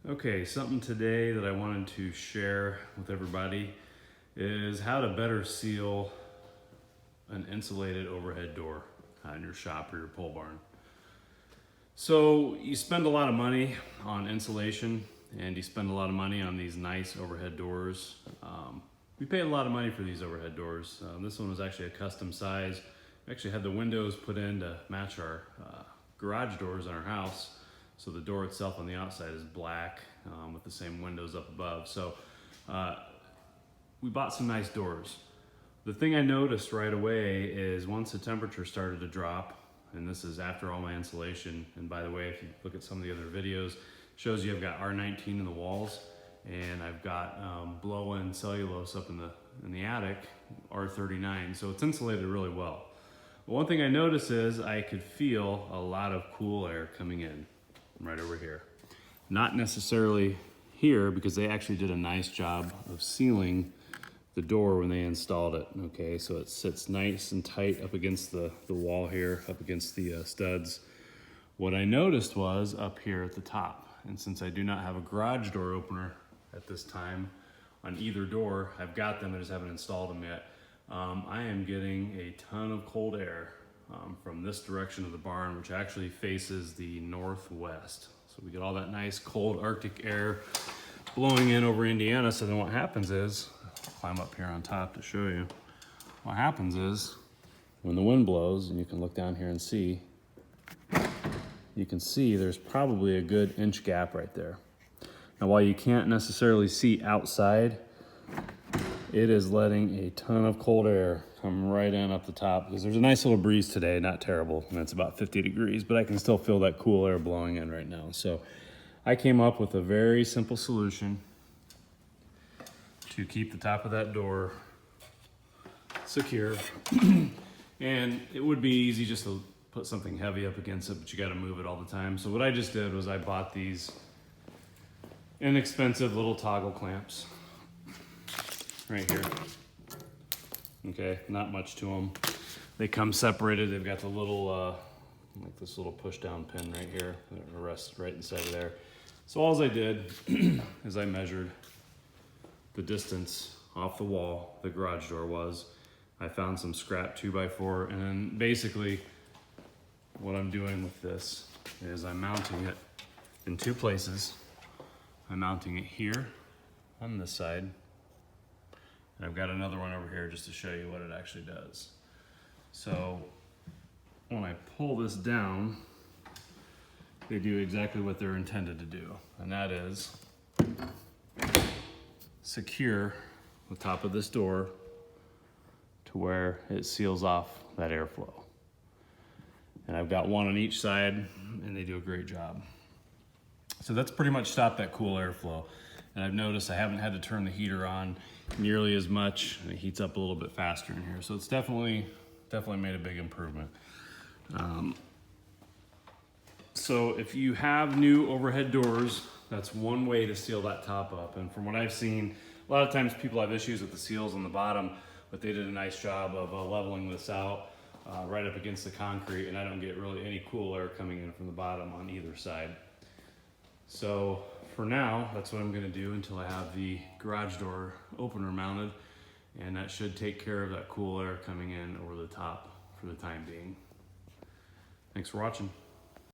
Okay, something today that I wanted to share with everybody is how to better seal an insulated overhead door in your shop or your pole barn. So you spend a lot of money on insulation and you spend a lot of money on these nice overhead doors. We paid a lot of money for these overhead doors. This one was actually a custom size. We actually had the windows put in to match our garage doors in our house. So the door itself on the outside is black with the same windows up above. So we bought some nice doors. The thing I noticed right away is once the temperature started to drop, and this is after all my insulation, and by the way, if you look at some of the other videos, shows you I've got R19 in the walls, and I've got blow-in cellulose up in the attic, R39, so it's insulated really well. But one thing I noticed is I could feel a lot of cool air coming in right over here. Not necessarily here, because they actually did a nice job of sealing the door when they installed it. Okay, so it sits nice and tight up against the wall here, up against the studs. What I noticed was up here at the top, and since I do not have a garage door opener at this time on either door, I've got them, I just haven't installed them yet. I am getting a ton of cold air from this direction of the barn, which actually faces the northwest. So we get all that nice cold Arctic air blowing in over Indiana. So then what happens is, I'll climb up here on top to show you. What happens is, when the wind blows, and you can look down here and see, you can see there's probably a good inch gap right there. Now while you can't necessarily see outside, it is letting a ton of cold air come right in up the top, because there's a nice little breeze today, not terrible, and it's about 50 degrees, but I can still feel that cool air blowing in right now. So I came up with a very simple solution to keep the top of that door secure. And it would be easy just to put something heavy up against it, but you gotta move it all the time. So what I just did was I bought these inexpensive little toggle clamps right here. Okay, not much to them. They come separated. They've got the little, like this little push down pin right here that rests right inside of there. So all I did is I measured the distance off the wall the garage door was. I found some scrap 2x4, and then basically what I'm doing with this is I'm mounting it in two places. I'm mounting it here on this side, and I've got another one over here just to show you what it actually does. So when I pull this down, they do exactly what they're intended to do, and that is secure the top of this door to where it seals off that airflow. And I've got one on each side, and they do a great job. So that's pretty much stopped that cool airflow. And I've noticed I haven't had to turn the heater on nearly as much, and it heats up a little bit faster in here. So it's definitely made a big improvement. So if you have new overhead doors, that's one way to seal that top up. And from what I've seen, a lot of times people have issues with the seals on the bottom, but they did a nice job of leveling this out right up against the concrete, and I don't get really any cool air coming in from the bottom on either side. So for now, that's what I'm gonna do until I have the garage door opener mounted, and that should take care of that cool air coming in over the top for the time being. Thanks for watching.